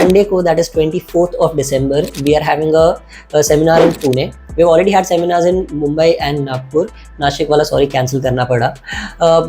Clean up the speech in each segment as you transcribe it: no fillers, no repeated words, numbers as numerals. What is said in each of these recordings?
Monday को, that is 24th of December, we are having a seminar in Pune. We have already had seminars in Mumbai and Nagpur. Nashik wala sorry cancel करना पड़ा.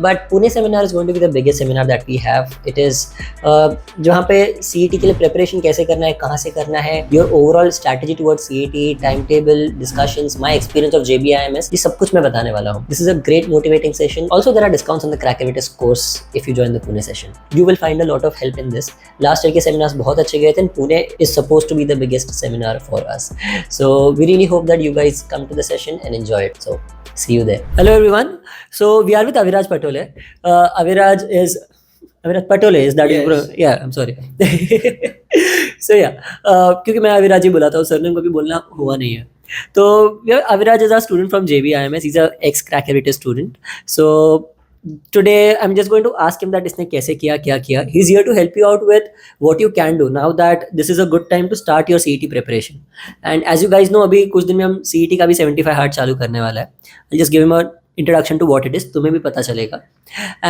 But Pune seminar is going to be the biggest seminar that we have. It is जहाँ पे CET के लिए preparation कैसे करना है, कहाँ से करना है, your overall strategy towards CET, timetable, discussions, my experience of JBIMS, ये सब कुछ मैं बताने वाला हूँ. This is a great motivating session. Also there are discounts on the Crackavitas course if you join the Pune session. You will find a lot of help in this. Last year के seminars बहुत अच्छे गए थे. Pune is supposed to be the biggest seminar for us. So we really hope that you guys come to the session and enjoy it. So see you there. Hello everyone. So we are with Aviraj Patole. Aviraj Patole is that yes. Yeah, I'm sorry. So yeah, क्योंकि मैं अविराज ही बुलाता हूँ, surname को भी बोलना हुआ नहीं है. तो Aviraj is a student from JBIMS. He's a ex-Crackavitas student. So today I'm just going to ask him that इसने कैसे किया, क्या किया. He's here to help you out with what you can do now that this is a good time to start your CET preparation. And as you guys know, अभी कुछ दिन में हम CET का भी 75 hard चालू करने वाला है. I'll just give him a introduction to what it is. तुम्हें भी पता चलेगा.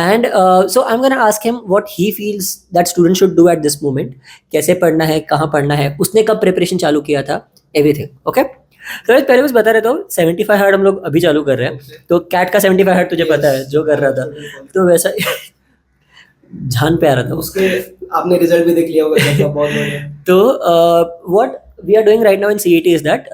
And so I'm gonna ask him what he feels that students should do at this moment. कैसे पढ़ना है, कहाँ पढ़ना है, उसने कब preparation चालू किया था, everything. Okay? तो पहले बस बता रहता हूँ 75 हार्ड हम लोग अभी चालू कर रहे हैं. तो कैट का 75 हार्ड तुझे पता है जो कर रहा था, तो वैसा जान पे आ रहा था उसके. आपने रिजल्ट भी देख लिया होगा. बहुत बढ़िया. तो what we are doing right now in CET is that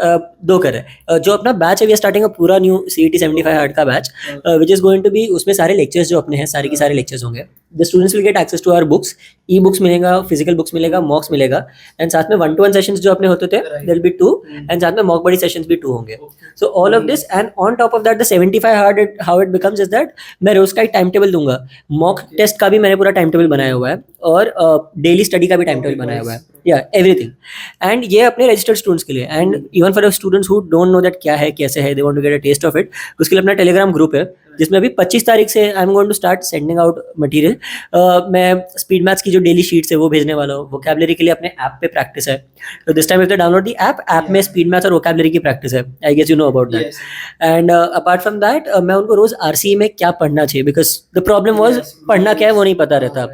दो कर रहे हैं. जो अपना बैच है, वी आर स्टार्टिंग अ पूरा न्यू CET 75 हार्ड का batch which is going to be, उसमें सारे लेक्चर्स जो अपने हैं सारे के सारे लेक्चर्स होंगे. The students will get access to our books, e books मिलेगा, फिजिकल बुक्स मिलेगा, मॉक्स मिलेगा, एंड साथ में 1-to-1 सेशंस जो अपने होते थे देयर विल बी 2, एंड साथ में मॉक बडी सेशंस भी 2 होंगे. So all of this and on top of that the 75 hard how it becomes is that मैं रोज का एक टाइम टेबल दूंगा. मॉक टेस्ट का भी मैंने पूरा टाइम टेबल बनाया हुआ है और डेली स्टडी का भी टाइम टेबल बनाया हुआ है. या एवरीथिंग. एंड ये अपने रजिस्टर्ड स्टूडेंट्स के लिए, and even for students who don't know that क्या है कैसे है, they want to get a test of it, उसके लिए अपना टेलीग्राम ग्रुप है जिसमें अभी 25 तारीख से I am going to start sending out material. मैं स्पीड मैथ्स की जो डेली शीट्स है वो भेजने वाला हूँ. वोकैबुलरी के लिए अपने ऐप पे प्रैक्टिस है. तो this time if they download the app में स्पीड मैथ्स और वोकैबुलरी की प्रैक्टिस है. I guess you know about that. And apart from that मैं उनको रोज RCE में क्या पढ़ना चाहिए, बिकॉज द प्रॉब्लम वाज पढ़ना क्या है वो नहीं पता रहता.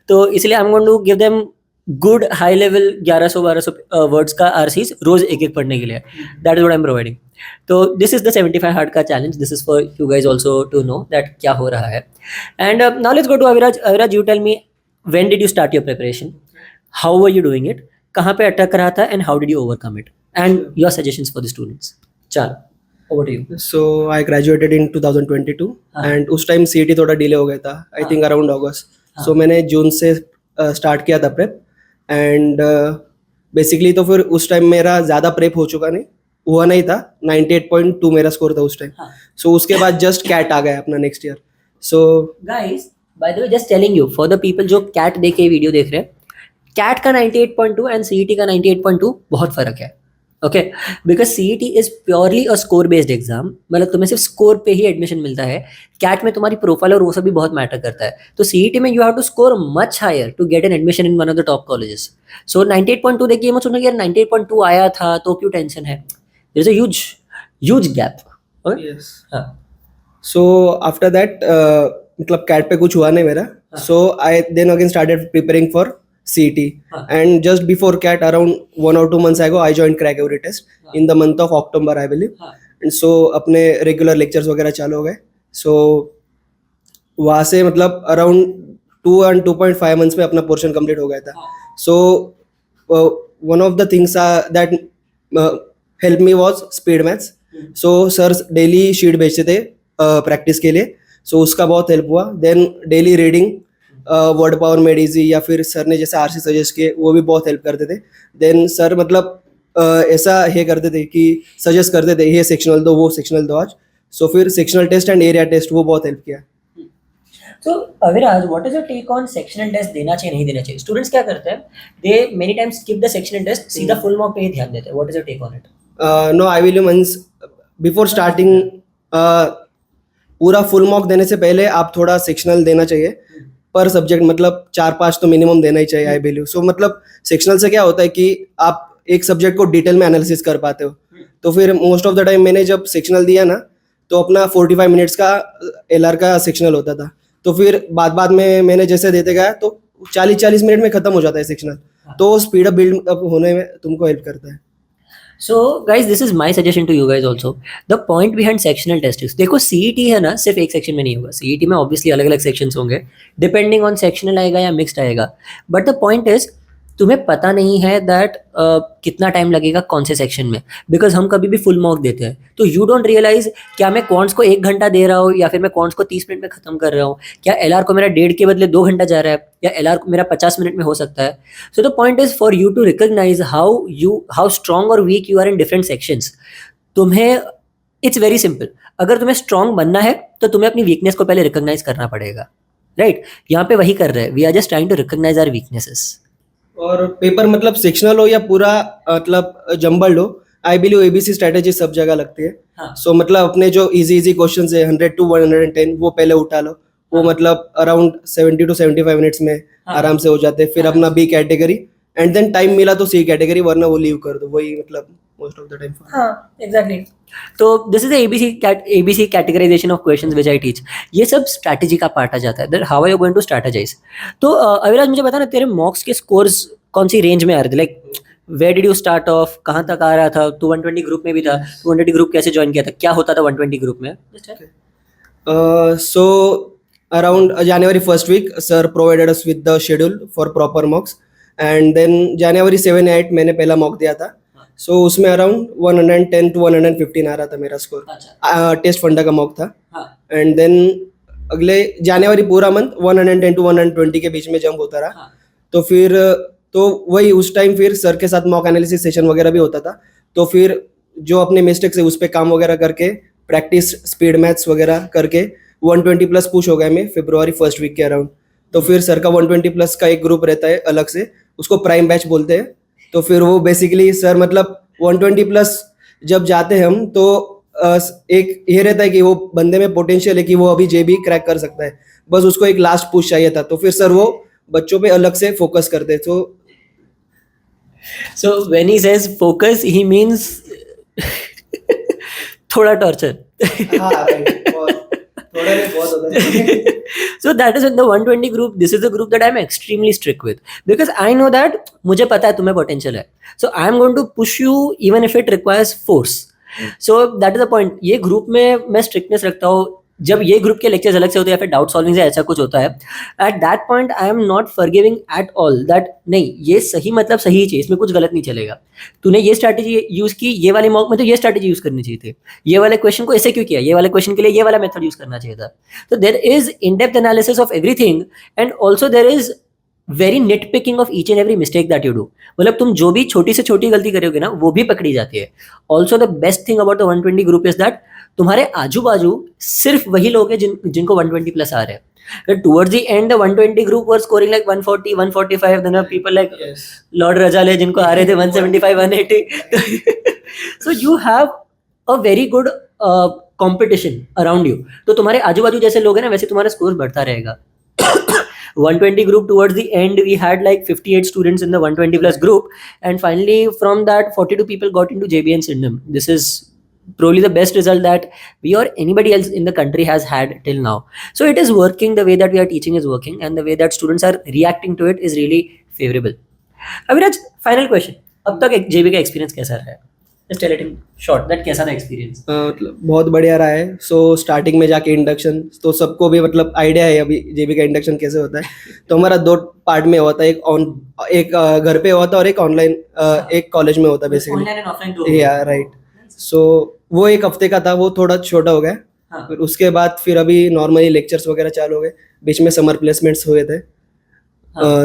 तो इसलिए I am going to give them good high level 1100-1200 words का RCEs रोज एक एक पढ़ने के लिए. That is what I am providing. तो दिस इज द 75 हार्ड का challenge. This is for you guys also to know that क्या हो रहा है. And now let's go to Aviraj. Aviraj, you tell me, when did you start your preparation, how were you doing it, कहाँ पे अटक रहा था, and how did you overcome it, and your suggestions for the students. चल over to you. So I graduated in 2022 and उस time CET थोड़ा delay हो गया था. आई थिंक अराउंड अगस्त. सो मैंने जून से स्टार्ट किया था प्रेप. एंड बेसिकली तो फिर उस टाइम मेरा ज़्यादा प्रेप हुआ नहीं था. 98.2 मेरा स्कोर था उस टाइम. सो उसके बाद जस्ट कैट आ गया अपना next year. So guys, by the way just telling you for the people जो कैट देख के वीडियो देख रहे हैं, कैट का 98.2 एंड CET का 98.2 बहुत फर्क है. Okay, because CET is purely a score based exam. मतलब तुम्हें सिर्फ स्कोर पे ही एडमिशन मिलता है. कैट में तुम्हारी प्रोफाइल और वो सब भी बहुत मैटर करता है. तो CET में you have to score much higher to get an admission in one of the top colleges. So 98.2 देखिए मत सुनो यार 98.2 आया था तो क्यों टेंशन है. There is a huge gap. Yes. So after that मतलब कैट पे कुछ हुआ नहीं मेरा. So I then again started preparing for CET. And just before CAT, around 1 or 2 months ago, I joined Crackavitas in the month of October, I believe. And so अपने regular lectures वगैरह चालू हो गए. So वहाँ से मतलब around 2 and 2.5 months में अपना portion complete हो गया था. So one of the things that helped me was speed maths. So sir daily sheet भेजते थे practice के लिए. So उसका बहुत help हुआ. Then daily reading, word power made easy, या फिर सर ने जैसे RC सजेस्ट किए वो भी बहुत हेल्प करते थे. देन सर मतलब ऐसा ये करते थे कि सजेस्ट करते थे ये सेक्शनल दो वो सेक्शनल दो आज. सो फिर sectional test and area test वो बहुत हेल्प किया. तो Aviraj, what is your take on sectional test देना चाहिए नहीं देना चाहिए? स्टूडेंट्स क्या करते हैं, they many times skip the sectional test, सीधा फुल मॉक पे ही ध्यान देते हैं. What is your take on it? No, I will means before starting पूरा फुल मॉक देने से पहले आप थोड़ा सेक्शनल देना चाहिए पर सब्जेक्ट. मतलब 4-5 तो मिनिमम देना ही चाहिए आई बिलीव. सो मतलब सेक्शनल से क्या होता है कि आप एक सब्जेक्ट को डिटेल में एनालिसिस कर पाते हो. तो फिर मोस्ट ऑफ द टाइम मैंने जब सेक्शनल दिया ना तो अपना 45 मिनट्स का LR का सेक्शनल होता था. तो फिर बाद में मैंने जैसे देते गया तो 40-40 मिनट में खत्म हो जाता है सेक्शनल. तो स्पीड अप बिल्ड अप होने में तुमको हेल्प करता है. So guys, this is my suggestion to you guys also. The point behind sectional test is, देखो CET है ना, सिर्फ एक सेक्शन में नहीं होगा. CET में obviously अलग अलग sections होंगे, depending on sectional आएगा या mixed आएगा. But the point is, तुम्हें पता नहीं है दैट कितना टाइम लगेगा कौन से सेक्शन में, बिकॉज हम कभी भी फुल मॉक देते हैं तो यू डोंट रियलाइज क्या मैं क्वांट्स को 1 घंटा दे रहा हूँ या फिर मैं क्वांट्स को 30 मिनट में खत्म कर रहा हूँ, क्या एलआर को मेरा 1.5 के बदले 2 घंटा जा रहा है या एलआर मेरा 50 मिनट में हो सकता है. So the point is for you to recognise how strong और weak you are in different sections. तुम्हें इट्स वेरी सिंपल, अगर तुम्हें स्ट्रॉन्ग बनना है तो तुम्हें अपनी वीकनेस को पहले रिकॉग्नाइज करना पड़ेगा, राइट? यहाँ पे वही कर रहे हैं, we are just trying to recognise our weaknesses. और पेपर मतलब सेक्शनल हो या पूरा मतलब जम्बल्ड हो, आई बिलीव एबीसी स्ट्रेटेजी सब जगह लगती है. हाँ. सो मतलब अपने जो इजी क्वेश्चंस है 100 to 110 वो पहले उठा लो. वो मतलब अराउंड 70 to 75 मिनट्स में आराम से हो जाते हैं. फिर अपना B category and then time मिला तो सी कैटेगरी, वरना वो लीव कर दो. वही मतलब मोस्ट ऑफ द टाइम. हाँ, एग्जैक्टली. तो this is ABC categorisation of questions which I teach. ये सब स्ट्रैटेजी का पार्ट आ जाता है, that how are you going to strategise. तो अविराज मुझे बता ना, तेरे मॉक्स के स्कोर्स कौन सी रेंज में आ रहे थे? Like where did you start off, कहाँ तक आ रहा था? तू 120 ग्रुप में भी था, 120 ग्रुप कैसे ज्वाइन किया था, क्या होता था 120 ग्रुप में? So around January first week, sir provided us with the schedule for proper mocks, and then January 7 8 मैंने पहला मॉक दिया था. So उसमें अराउंड 110 to 115 आ रहा था मेरा स्कोर. टेस्ट फंडा का मॉक था. एंड देन अगले जनवरी पूरा मंथ 110 to 120 के बीच में जंप होता रहा. तो फिर तो वही उस टाइम फिर सर के साथ मॉक एनालिसिस सेशन वगैरह भी होता था. तो फिर जो अपने मिस्टेक्स है उस पर काम वगैरह करके, प्रैक्टिस स्पीड मैथ्स वगैरह करके 120 प्लस पुश हो गया मैं फरवरी फर्स्ट वीक के अराउंड. तो फिर सर का 120 प्लस का एक ग्रुप रहता है अलग से, उसको प्राइम बैच बोलते हैं. तो फिर वो बेसिकली सर मतलब 120 प्लस जब जाते हैं हम तो एक ये रहता है कि वो बंदे में पोटेंशियल है कि वो अभी जेबी क्रैक कर सकता है, बस उसको एक लास्ट पुश चाहिए था. तो फिर सर वो बच्चों पे अलग से फोकस करते. So when he says focus, he means थोड़ा torture. So that is in the 120 group. This is the group that I am extremely strict with because I know that मुझे पता है तुम्हें potential है. So I am going to push you even if it requires force. So that is the point. ये group में मैं strictness रखता हूँ. जब ये ग्रुप के लेक्चर्स अलग से होते हैं या फिर डाउट सॉल्विंग से ऐसा कुछ होता है, at that point I am not forgiving at all that नहीं ये सही मतलब सही चाहिए, इसमें कुछ गलत नहीं चलेगा. तूने ये स्ट्रैटेजी यूज की, ये वाले मॉक में तो ये स्ट्रैटेजी यूज करनी चाहिए थी, ये वाले क्वेश्चन को ऐसे क्यों किया, ये वाले क्वेश्चन के लिए ये वाला मेथड यूज करना चाहिए था. तो there is in depth analysis of everything and also there is very nit picking of each and every mistake that you do. मतलब तुम जो भी छोटी से छोटी गलती करोगे ना वो भी पकड़ी जाती है. Also the best thing about the 120 group is that तुम्हारे आजू बाजू सिर्फ वही लोग हैं जिनको 120 प्लस आ रहे हैं. Towards the end the 120 group were scoring like 140 145, then people like लॉर्ड रजाले जिनको आ रहे थे 175 180. So you have a very good competition around you. तो तुम्हारे आजू बाजू जैसे लोग हैं ना वैसे तुम्हारा स्कोर बढ़ता रहेगा. 120 group towards the end we had like 58 students in the 120 plus group, and finally from that 42 people got into JBN Syndham. This is probably the best result that we or anybody else in the country has had till now. So it is working, the way that we are teaching is working, and the way that students are reacting to it is really favorable. Aviraj, final question. अब तक JB का experience कैसा रहा है? Just tell it in short that कैसा था experience? मतलब बहुत बढ़िया रहा है. सो स्टार्टिंग में जाके इंडक्शन तो सबको भी मतलब आइडिया है अभी जेबी का इंडक्शन कैसे होता है. तो हमारा 2 पार्ट में होता है, एक घर पे होता है और एक ऑनलाइन एक कॉलेज में होता है बेसिकली. ऑनलाइन एंड ऑफलाइन या राइट. सो वो 1 हफ्ते का था, वो थोड़ा छोटा हो गया. फिर उसके बाद फिर अभी नॉर्मली लेक्चर्स वगैरह चालू हो गए, बीच में समर प्लेसमेंट्स हुए थे.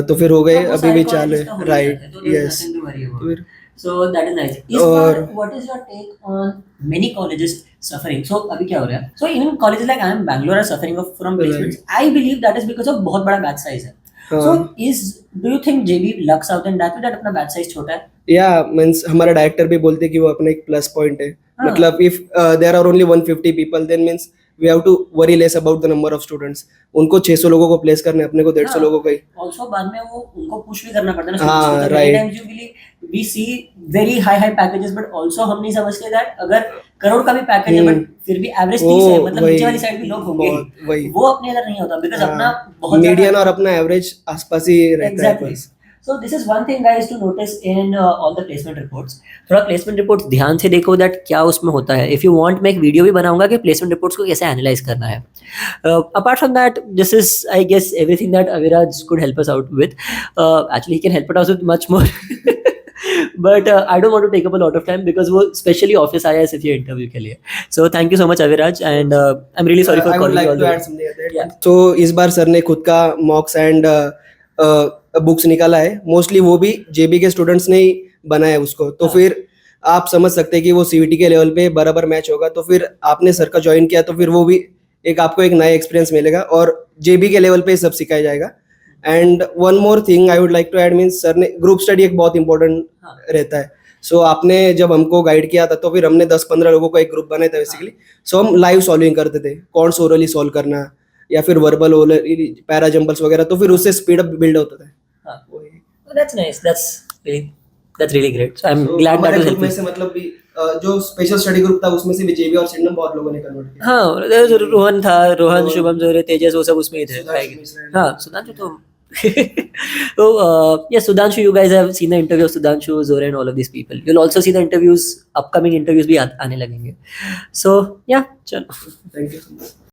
तो फिर हो गए, अभी भी चालू है. राइट. यस. फिर So that is nice. What is your take on many colleges suffering? So अभी क्या हो रहा है? So even colleges like I am Bangalore are suffering from placements. I believe that is because of बहुत बड़ा batch size है. So do you think JB lucks out in that way that अपना batch size छोटा है? Yeah, means हमारा director भी बोलते कि वो अपना एक प्लस पॉइंट है. मतलब if there are only 150 people then means we have to worry less about the number of students. उनको 600 लोगों को प्लेस करने, अपने को 150 लोगों को ही. Also बाद में वो उनको पुश भी करना पड़ता है ना. हाँ, right. We see very high packages but also हम नहीं समझते that अगर करोड़ का भी पैकेज है but फिर भी एवरेज 30 है, मतलब नीचे वाली साइड भी लोग होंगे, वो अपने इधर नहीं होता because अपना बहुत मीडियन और अपना एवरेज आसपास ही रहता है. So this is one thing guys to notice in all the placement reports. थोड़ा placement reports ध्यान से देखो that क्या उसमें होता है. If you want मैं एक वीडियो भी बनाऊंगा कि placement reports को कैसे analyze करना है. Apart from that, this is I guess everything that Aviraj could help us out with. Actually he can help us with much more. But I don't want to take up a lot of time because वो specially office आया है सिर्फ ये interview के लिए. So thank you so much Aviraj and I'm really sorry for I would calling like you all to the add way. something at that. Yeah. So इस बार sir ने खुद का मॉक्स एंड बुक्स निकाला है. मोस्टली वो भी जेबी के स्टूडेंट्स ने ही बनाया है उसको. तो हाँ. फिर आप समझ सकते हैं कि वो सीवीटी के लेवल पे बराबर मैच होगा. तो फिर आपने सर का ज्वाइन किया तो फिर वो भी एक आपको एक नया एक्सपीरियंस मिलेगा और जेबी के लेवल पे सब सिखाया जाएगा. And one more thing I would like to add means sir ने ग्रुप स्टडी एक बहुत इंपॉर्टेंट हाँ. रहता है. सो आपने जब हमको गाइड किया था तो फिर हमने 10-15 लोगों का एक ग्रुप बनाया था बेसिकली. सो हम लाइव सॉल्विंग करते थे. कॉन्स ओरली सॉल्व करना या फिर वर्बल ओरली पैरा जंबल्स वगैरह. तो फिर उससे स्पीड अप बिल्ड होता था. हाँ. Oh, that's nice. That's really great. So I'm glad that हमारे was ग्रुप में helpful. से मतलब भी जो स्पेशल स्टडी ग्रुप था उसमें से भी जेबी और सिडनम बहुत लोगों ने कन्वर्ट किया. हाँ, there was रोहन था, रोहन, शुभम, जोरे, तेजस वो सब उसमें ही थे. सुधांशु मिश्रा. हाँ, सुधांशु तो so yes, Sudhanshu, you guys have seen the interview of Sudhanshu, Zore and all of these people. You'll also see the interviews, upcoming interviews भी आने लगेंगे. So yeah, चलो. Thank you so much.